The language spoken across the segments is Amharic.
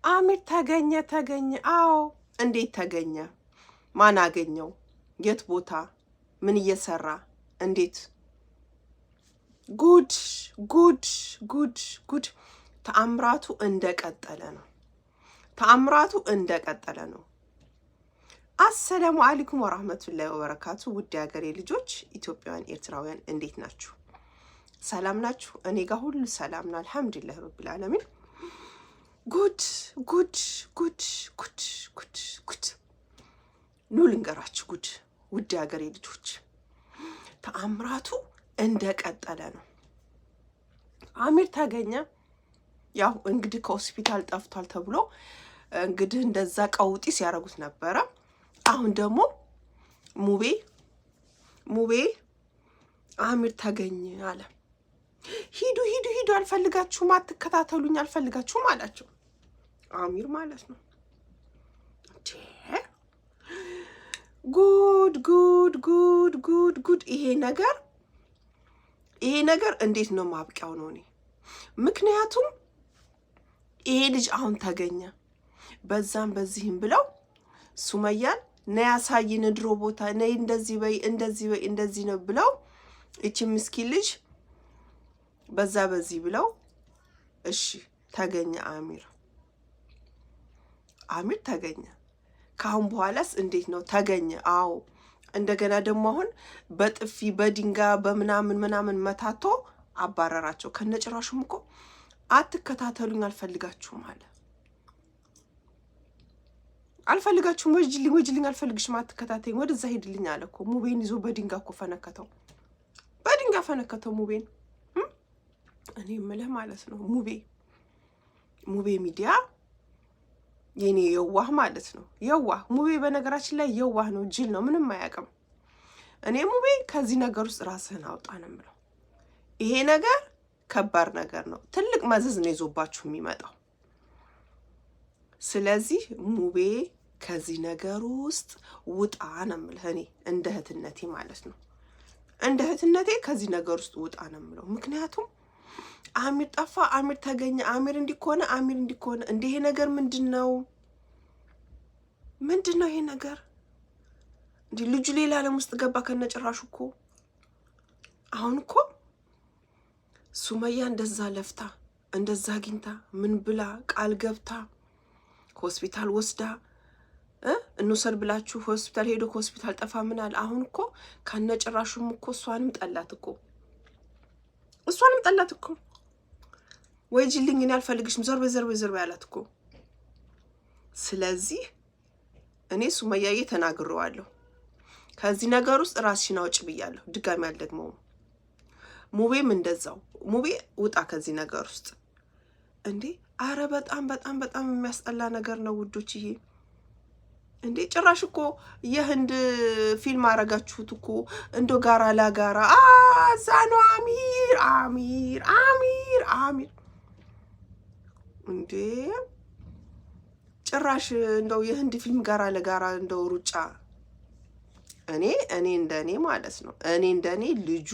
አሚር ተገኘ። አዎ እንዴት ተገኘ? ማን አገኘው? የት ቦታ? ምን እየሰራ? እንዴት? ጉድ ጉድ ጉድ ጉድ! ተአምራቱ እንደቀጠለ ነው። አሰላሙ አለይኩም ወራህመቱላሂ ወበረካቱ። ውድ ሀገሬ ልጆች ኢትዮጵያውያን፣ ኤርትራውያን እንዴት ናችሁ? ሰላም ናችሁ? እኔ ጋር ሁሉ ሰላም ነው አልሐምዱሊላህ ረቢል ዓለሚን። ጉድ ጉድ ጉድ ጉድ ጉድ ጉድ! ኑ ልንገራችሁ ጉድ! ውድ ሀገሬ ልጆች ተአምራቱ እንደቀጠለ ነው። አሚር ተገኘ። ያው እንግዲህ ከሆስፒታል ጠፍቷል ተብሎ እንግዲህ እንደዛ ቀውጢ ሲያደርጉት ነበረ። አሁን ደግሞ ሙቤ አሚር ተገኘ አለ። ሂዱ አልፈልጋችሁም፣ አትከታተሉኝ፣ አልፈልጋችሁም አላቸው። አሚር ማለት ነው። ጉድ ጉድ ጉድ ጉድ ጉድ! ይሄ ነገር እንዴት ነው ማብቂያው ነው? እኔ ምክንያቱም ይሄ ልጅ አሁን ተገኘ፣ በዛም በዚህም ብለው ሱመያን ነይ ያሳይን ድሮ ቦታ ነይ እንደዚህ በይ እንደዚህ ነው ብለው እቺ ምስኪን ልጅ በዛ በዚህ ብለው እሺ ተገኘ አሚር ተገኘ። ካሁን በኋላስ እንዴት ነው ተገኘ? አዎ እንደገና ደግሞ አሁን በጥፊ በድንጋይ በምናምን መታቶ አባረራቸው። ከነጭራሹም እኮ አትከታተሉኝ፣ አልፈልጋችሁም አለ። አልፈልጋችሁም፣ ወጅልኝ፣ አልፈልግሽም፣ አትከታተኝ፣ ወደዛ ሄድልኝ አለ እኮ። ሙቤን ይዞ በድንጋይ እኮ ፈነከተው ሙቤን። እኔ የምልህ ማለት ነው ሙቤ ሚዲያ የኔ የዋህ ማለት ነው። የዋህ ሙቤ በነገራችን ላይ የዋህ ነው፣ ጅል ነው፣ ምንም አያውቅም። እኔ ሙቤ ከዚህ ነገር ውስጥ ራስህን አውጣ ነው የምለው። ይሄ ነገር ከባድ ነገር ነው፣ ትልቅ መዘዝ ነው ይዞባችሁ የሚመጣው። ስለዚህ ሙቤ ከዚህ ነገር ውስጥ ውጣ ነው የምልህ። እኔ እንደ እህትነቴ ማለት ነው፣ እንደ እህትነቴ ከዚህ ነገር ውስጥ ውጣ ነው የምለው። ምክንያቱም አሚር ጠፋ፣ አሚር ተገኘ፣ አሚር እንዲኮነ እንደ ይሄ ነገር ምንድን ነው ይሄ ነገር? እንዲ ልጁ ሌላ ዓለም ውስጥ ገባ ከነጭራሹ እኮ። አሁን እኮ ሱመያ እንደዛ ለፍታ እንደዛ አግኝታ ምን ብላ ቃል ገብታ ሆስፒታል ወስዳ እንውሰድ ብላችሁ ሆስፒታል ሄዶ ከሆስፒታል ጠፋ ምን አለ። አሁን እኮ ከነጭራሹም እኮ እሷንም ጠላት እኮ ወይ ጅልኝ እኔ አልፈልግሽም ዘርበ ያላት እኮ። ስለዚህ እኔ ሱመያዬ ተናግሬዋለሁ፣ ከዚህ ነገር ውስጥ ራስሽን አውጭ ብያለሁ። ድጋሚ አልደግመውም። ሙቤም እንደዛው። ሙቤ ውጣ ከዚህ ነገር ውስጥ እንዴ! አረ በጣም የሚያስጠላ ነገር ነው ውዶችዬ። እንዴ ጭራሽ እኮ የህንድ ፊልም አረጋችሁት እኮ እንዶ ጋራ ላጋራ እዛ ነው አሚር እንዴ! ጭራሽ እንደው የህንድ ፊልም ጋራ ለጋራ እንደው ሩጫ። እኔ እንደኔ ማለት ነው፣ እኔ እንደኔ ልጁ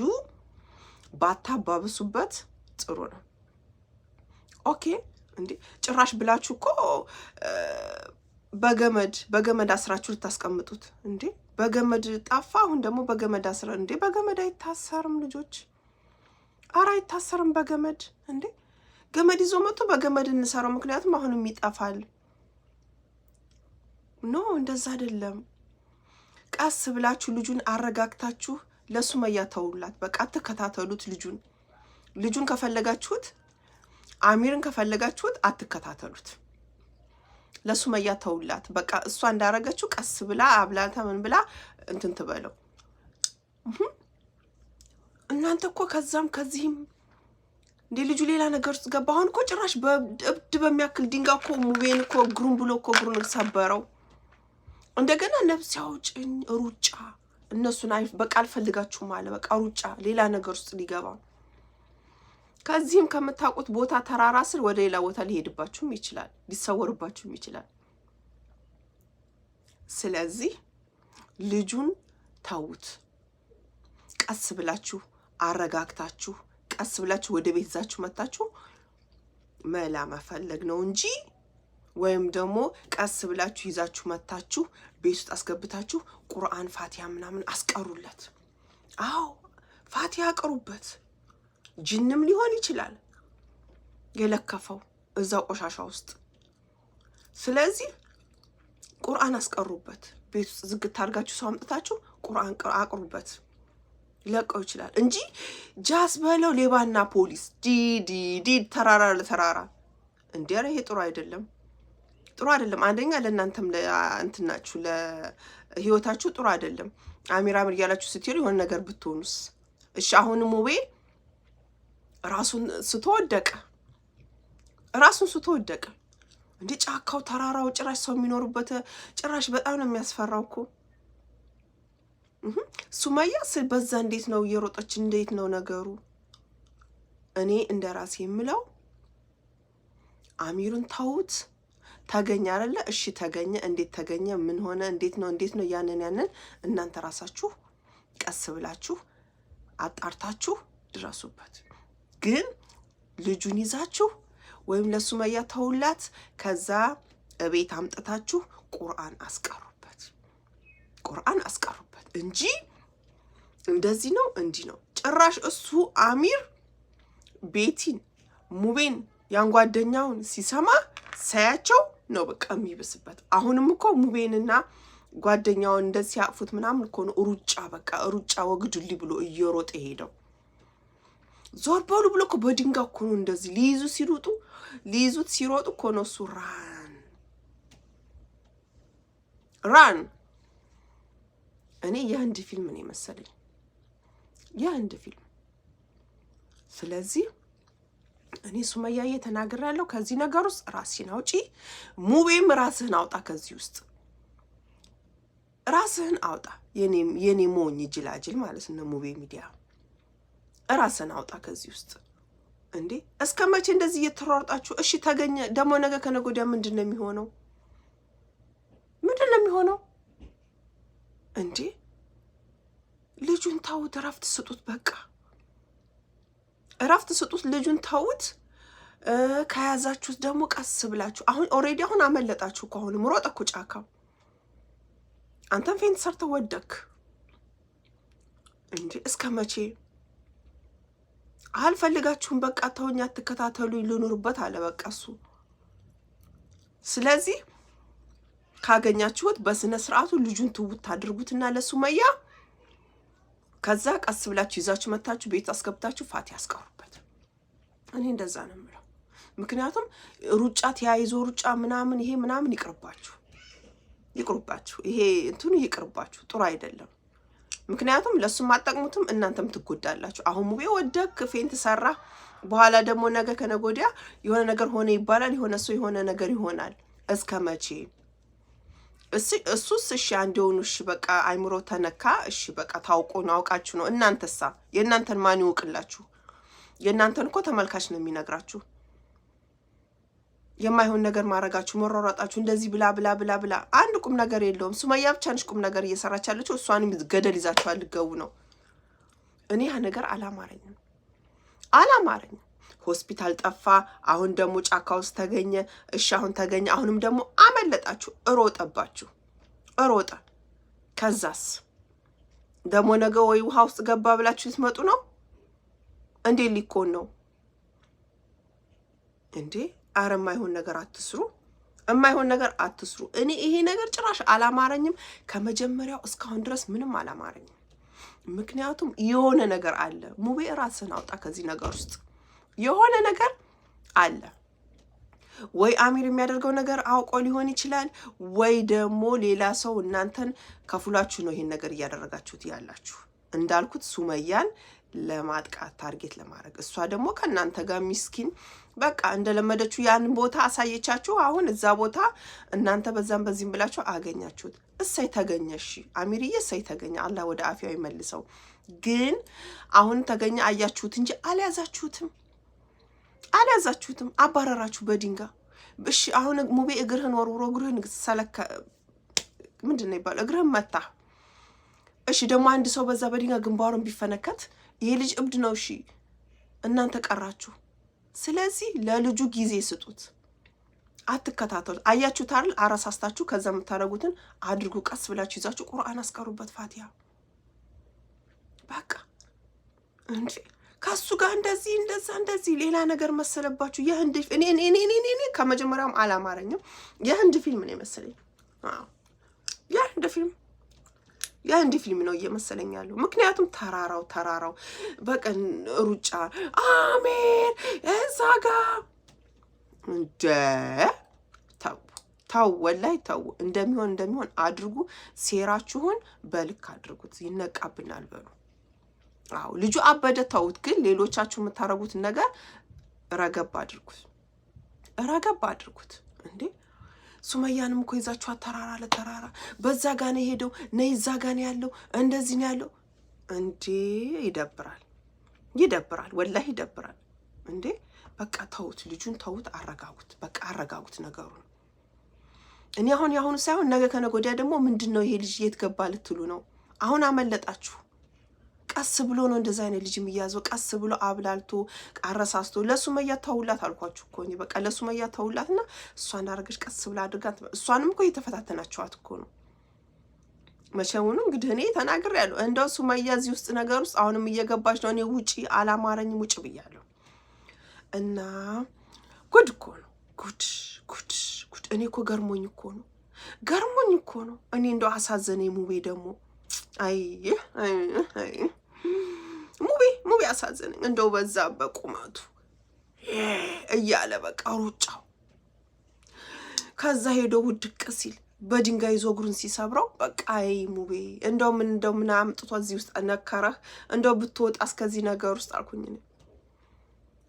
ባታባብሱበት ጥሩ ነው። ኦኬ እንዴ ጭራሽ ብላችሁ እኮ በገመድ አስራችሁ ልታስቀምጡት እንዴ? በገመድ ጠፋ፣ አሁን ደግሞ በገመድ አስራ እንዴ! በገመድ አይታሰርም ልጆች፣ አራ አይታሰርም በገመድ እንዴ! ገመድ ይዞ መጥቶ በገመድ እንሰራው፣ ምክንያቱም አሁንም ይጠፋል። ኖ እንደዛ አይደለም። ቀስ ብላችሁ ልጁን አረጋግታችሁ ለሱመያ ተውላት። በቃ አትከታተሉት ልጁን ከፈለጋችሁት፣ አሚርን ከፈለጋችሁት አትከታተሉት። ለሱመያ ተውላት። በቃ እሷ እንዳረገችው ቀስ ብላ አብላታ ምን ብላ እንትን ትበለው። እናንተ እኮ ከዛም ከዚህም እንዴ ልጁ ሌላ ነገር ውስጥ ገባ። አሁን እኮ ጭራሽ በእብድ በሚያክል ድንጋይ እኮ ሙቤን እኮ እግሩን ብሎ እኮ እግሩን ሰበረው። እንደገና ነፍስ ያውጭኝ ሩጫ። እነሱን በቃ አልፈልጋችሁም አለ። በቃ ሩጫ ሌላ ነገር ውስጥ ሊገባ። ከዚህም ከምታውቁት ቦታ ተራራ ስር ወደ ሌላ ቦታ ሊሄድባችሁም ይችላል፣ ሊሰወርባችሁም ይችላል። ስለዚህ ልጁን ተውት። ቀስ ብላችሁ አረጋግታችሁ ቀስ ብላችሁ ወደ ቤት ይዛችሁ መጣችሁ መላ መፈለግ ነው እንጂ ወይም ደግሞ ቀስ ብላችሁ ይዛችሁ መታችሁ ቤት ውስጥ አስገብታችሁ ቁርአን ፋቲሃ ምናምን አስቀሩለት። አዎ ፋቲሃ አቅሩበት። ጅንም ሊሆን ይችላል የለከፈው እዛ ቆሻሻ ውስጥ። ስለዚህ ቁርአን አስቀሩበት። ቤት ውስጥ ዝግት አድርጋችሁ ሰው አምጥታችሁ ቁርአን አቅሩበት። ለቀው ይችላል እንጂ ጃስ በለው ሌባና ፖሊስ ዲ ተራራ ለተራራ እንዲያረ ይሄ ጥሩ አይደለም። ጥሩ አይደለም። አንደኛ ለእናንተም እንትናችሁ ለህይወታችሁ ጥሩ አይደለም። አሚራም እያላችሁ ስትሄዱ የሆነ ነገር ብትሆኑስ? እሺ አሁን ሙቤ ራሱን ስተወደቀ እንዴ ጫካው ተራራው ጭራሽ ሰው የሚኖርበት ጭራሽ በጣም ነው የሚያስፈራው እኮ። ሱመያ በዛ እንዴት ነው እየሮጠች? እንዴት ነው ነገሩ? እኔ እንደራሴ የምለው አሚሩን ታውት ተገኘ አይደለ? እሺ ተገኘ። እንዴት ተገኘ? ምን ሆነ? እንዴት ነው? ያንን እናንተ ራሳችሁ ቀስ ብላችሁ አጣርታችሁ ድረሱበት። ግን ልጁን ይዛችሁ ወይም ለሱመያ ተውላት፣ ከዛ እቤት አምጥታችሁ ቁርአን አስቀሩበት እንጂ እንደዚህ ነው እንዲህ ነው። ጭራሽ እሱ አሚር ቤቲን ሙቤን ያን ጓደኛውን ሲሰማ ሳያቸው ነው በቃ የሚብስበት። አሁንም እኮ ሙቤንና ጓደኛውን እንደዚህ ያቅፉት ምናምን እኮ ነው ሩጫ ወግዱልኝ ብሎ እየሮጠ ሄደው። ዞር በሉ ብሎ እኮ በድንጋይ እኮ ነው እንደዚህ ሊይዙት ሲሮጡ እኮ ነው እሱ ራን። እኔ የህንድ ፊልም ነው የመሰለኝ፣ የህንድ ፊልም። ስለዚህ እኔ ሱመያዬ ተናግራለሁ። ከዚህ ነገር ውስጥ ራስሽን አውጪ። ሙቤም ራስህን አውጣ፣ ከዚህ ውስጥ ራስህን አውጣ። የኔ ሞኝ ጅላጅል ማለት ነው ሙቤ ሚዲያ። ራስህን አውጣ ከዚህ ውስጥ። እንዴ እስከ መቼ እንደዚህ እየተሯሯጣችሁ? እሺ ተገኘ ደግሞ ነገ ከነገ ወዲያ ምንድን ነው የሚሆነው? እንዴ ልጁን ታውት፣ እረፍት ስጡት። በቃ እረፍት ስጡት፣ ልጁን ታውት። ከያዛችሁት ደግሞ ቀስ ብላችሁ አሁን አመለጣችሁ እኮ። አሁንም ሮጠ እኮ ጫካው። አንተም ፌንት ሰርተህ ወደክ እንዴ እስከ መቼ? አልፈልጋችሁም፣ በቃ ተውኝ፣ አትከታተሉ፣ ልኑርበት አለ በቃ እሱ። ስለዚህ ካገኛችሁት በስነ ስርዓቱ ልጁን ትውት አድርጉትና ለሱመያ፣ ከዛ ቀስ ብላችሁ ይዛችሁ መታችሁ ቤት አስገብታችሁ ፋቲ ያስቀሩበት። እኔ እንደዛ ነው የምለው። ምክንያቱም ሩጫ ተያይዞ ሩጫ ምናምን ይሄ ምናምን ይቅርባችሁ፣ ይሄ እንትኑ ይቅርባችሁ፣ ጥሩ አይደለም። ምክንያቱም ለሱም አጠቅሙትም እናንተም ትጎዳላችሁ። አሁን ሙቤ ወደክ ፌንት ሰራ፣ በኋላ ደግሞ ነገ ከነገ ወዲያ የሆነ ነገር ሆነ ይባላል፣ የሆነ ሰው የሆነ ነገር ይሆናል። እስከ መቼ? እሱስ እሺ አንዴውን እሺ በቃ አይምሮ ተነካ፣ እሺ በቃ አውቃችሁ ነው። እናንተሳ የእናንተን ማን ይወቅላችሁ? የእናንተን እኮ ተመልካች ነው የሚነግራችሁ። የማይሆን ነገር ማረጋችሁ፣ መሯሯጣችሁ እንደዚህ ብላ አንድ ቁም ነገር የለውም። ሱመያ ብቻ ነች ቁም ነገር እየሰራች ያለችው። እሷንም ገደል ይዛችኋል ልገቡ ነው። እኔ ያ ነገር አላማረኝም። ሆስፒታል ጠፋ፣ አሁን ደግሞ ጫካ ውስጥ ተገኘ። እሺ አሁን ተገኘ፣ አሁንም ደግሞ አመለጣችሁ፣ ሮጠ። ከዛስ ደግሞ ነገ ወይ ውሃ ውስጥ ገባ ብላችሁ ልትመጡ ነው እንዴ? ሊኮን ነው እንዴ? አረ የማይሆን ነገር አትስሩ። እኔ ይሄ ነገር ጭራሽ አላማረኝም። ከመጀመሪያው እስካሁን ድረስ ምንም አላማረኝም። ምክንያቱም የሆነ ነገር አለ። ሙቤ ራስህን አውጣ ከዚህ ነገር ውስጥ። የሆነ ነገር አለ። ወይ አሚር የሚያደርገው ነገር አውቆ ሊሆን ይችላል፣ ወይ ደግሞ ሌላ ሰው እናንተን ከፍሏችሁ ነው ይሄን ነገር እያደረጋችሁት ያላችሁ። እንዳልኩት ሱመያን ለማጥቃት ታርጌት ለማድረግ፣ እሷ ደግሞ ከእናንተ ጋር ሚስኪን በቃ እንደለመደችው ያን ቦታ አሳየቻችሁ። አሁን እዛ ቦታ እናንተ በዛም በዚህም ብላችሁ አገኛችሁት። እሰይ ተገኘ። እሺ አሚርዬ እሰይ ተገኘ፣ አላህ ወደ አፊያው ይመልሰው። ግን አሁን ተገኘ አያችሁት እንጂ አልያዛችሁትም፣ አባረራችሁ በድንጋይ። እሺ አሁን ሙቤ እግርህን ወርውሮ እግርህን ሰለከ ምንድን ነው ይባል እግርህን መታ። እሺ ደግሞ አንድ ሰው በዛ በድንጋይ ግንባሩን ቢፈነከት ይሄ ልጅ እብድ ነው። እሺ እናንተ ቀራችሁ። ስለዚህ ለልጁ ጊዜ ስጡት። አትከታተሉ። አያችሁት አይደል? አረሳስታችሁ ከዛ የምታደርጉትን አድርጉ። ቀስ ብላችሁ ይዛችሁ ቁርአን አስቀሩበት ፋቲሃ በቃ እንጂ ከሱ ጋር እንደዚህ እንደዛ እንደዚህ ሌላ ነገር መሰለባችሁ። የህንድ እኔ ከመጀመሪያውም አላማረኝም። የህንድ ፊልም ነው የመሰለኝ። አዎ የህንድ ፊልም ነው እየመሰለኝ ያለው። ምክንያቱም ተራራው በቀን ሩጫ አሜን እዛ ጋር እንደ ተው ወላይ ተው። እንደሚሆን አድርጉ። ሴራችሁን በልክ አድርጉት። ይነቃብናል በሉ። አዎ ልጁ አበደ ተውት። ግን ሌሎቻችሁ የምታረጉት ነገር ረገብ አድርጉት። እንዴ ሱመያንም እኮ ይዛችኋት ተራራ ለተራራ በዛ ጋር ነው ሄደው ነይ እዛ ጋር ነው ያለው እንደዚህ ነው ያለው። እንዴ ይደብራል ወላሂ ይደብራል። እንዴ በቃ ተውት፣ ልጁን ተውት፣ አረጋጉት ነገሩን። እኔ አሁን ያሁኑ ሳይሆን ነገ ከነገ ወዲያ ደግሞ ምንድነው ይሄ ልጅ የት ገባ ልትሉ ነው። አሁን አመለጣችሁ። ቀስ ብሎ ነው እንደዛ አይነት ልጅ የሚያዘው። ቀስ ብሎ አብላልቶ አረሳስቶ ለሱመያ ተውላት አልኳችሁ እኮ እኔ በቃ ለሱመያ ተውላትና እሷን አረጋሽ ቀስ ብላ አድርጋት። እሷንም እኮ እየተፈታተናችኋት እኮ ነው። መቼውኑ እንግዲህ እኔ ተናግሬያለሁ። እንደው ሱመያ እዚህ ውስጥ ነገር ውስጥ አሁንም እየገባች ነው። እኔ ውጪ አላማረኝም ውጪ ብያለሁ። እና ጉድ እኮ ነው ጉድ። እኔ እኮ ገርሞኝ እኮ ነው። እኔ እንደው አሳዘነኝ ሙቤ ደግሞ አይ ሙቤ አሳዘነኝ። እንደው በዛ በቁመቱ እያለ በቃ ሩጫው ከዛ ሄዶ ውድቅ ሲል በድንጋይ ይዞ እግሩን ሲሰብረው በቃ አይ ሙቤ እንደው ምን አምጥቶ እዚህ ውስጥ ነከረህ? እንደው ብትወጣ እስከዚህ ነገር ውስጥ አልኩኝ።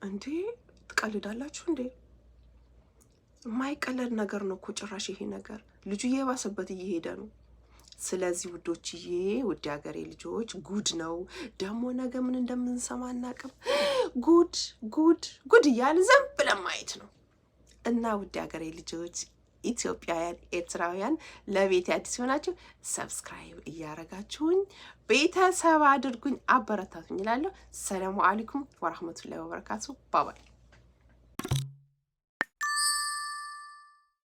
እንዴ ትቀልዳላችሁ እንዴ? የማይቀለድ ነገር ነው እኮ ጭራሽ ይሄ ነገር። ልጁ እየባሰበት እየሄደ ነው። ስለዚህ ውዶችዬ ውድ ሀገሬ ልጆች ጉድ ነው ደግሞ ነገ ምን እንደምንሰማ አናውቅም። ጉድ እያለ ዝም ብለን ማየት ነው። እና ውድ ሀገሬ ልጆች ኢትዮጵያውያን፣ ኤርትራውያን ለቤት አዲስ ሆናችሁ ሰብስክራይብ እያረጋችሁኝ ቤተሰብ አድርጉኝ፣ አበረታቱኝ እላለሁ። ሰላሙ አለይኩም ወራህመቱላሂ ወበረካቱ። ባባይ